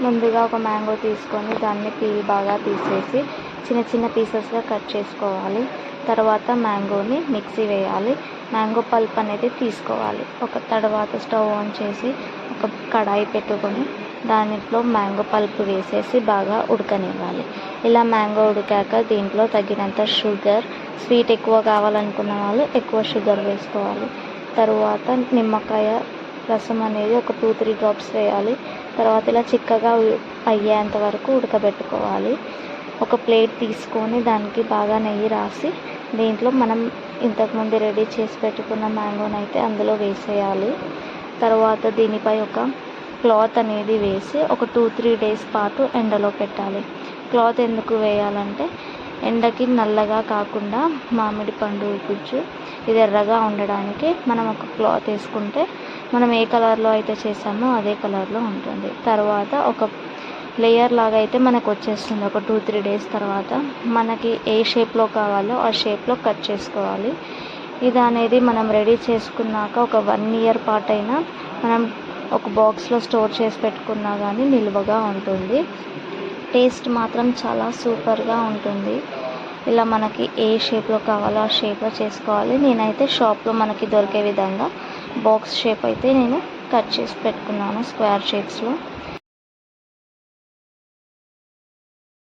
ముందుగా ఒక మ్యాంగో తీసుకొని దాన్ని పీల్ బాగా తీసేసి చిన్న చిన్న పీసెస్గా కట్ చేసుకోవాలి. తర్వాత మ్యాంగోని మిక్సీ వేయాలి. మ్యాంగో పల్ప్ అనేది తీసుకోవాలి. తర్వాత స్టవ్ ఆన్ చేసి ఒక కడాయి పెట్టుకొని దాంట్లో మ్యాంగో పల్ప్ వేసేసి బాగా ఉడకనివ్వాలి. ఇలా మ్యాంగో ఉడికాక దీంట్లో తగినంత షుగర్, స్వీట్ ఎక్కువ కావాలనుకున్న వాళ్ళు ఎక్కువ షుగర్ వేసుకోవాలి. తరువాత నిమ్మకాయ రసం అనేది ఒక 2-3 డ్రాప్స్ వేయాలి. తర్వాత ఇలా చిక్కగా అయ్యేంత వరకు ఉడకబెట్టుకోవాలి. ఒక ప్లేట్ తీసుకొని దానికి బాగా నెయ్యి రాసి దీంట్లో మనం ఇంతకుముందు రెడీ చేసి పెట్టుకున్న మ్యాంగోని అయితే అందులో వేసేయాలి. తర్వాత దీనిపై ఒక క్లాత్ అనేది వేసి ఒక 2-3 డేస్ పాటు ఎండలో పెట్టాలి. క్లాత్ ఎందుకు వేయాలంటే ఎండకి నల్లగా కాకుండా మామిడి పండు గుజ్జు ఇది ఎర్రగా ఉండడానికి మనం ఒక క్లాత్ వేసుకుంటే మనం ఏ కలర్లో అయితే చేసామో అదే కలర్లో ఉంటుంది. తర్వాత ఒక లేయర్ లాగా అయితే మనకు వచ్చేస్తుంది. ఒక 2-3 డేస్ తర్వాత మనకి ఏ షేప్లో కావాలో ఆ షేప్లో కట్ చేసుకోవాలి. ఇది అనేది మనం రెడీ చేసుకున్నాక ఒక 1 ఇయర్ పాటు అయినా మనం ఒక బాక్స్లో స్టోర్ చేసి పెట్టుకున్నా కానీ నిల్వగా ఉంటుంది. టేస్ట్ మాత్రం చాలా సూపర్గా ఉంటుంది. ఇలా మనకి ఏ షేప్లో కావాలో ఆ షేప్లో చేసుకోవాలి. నేనైతే షాప్లో మనకి దొరికే విధంగా బాక్స్ షేప్ అయితే నేను కట్ చేసి పెట్టుకున్నాను స్క్వేర్ షేప్స్లో.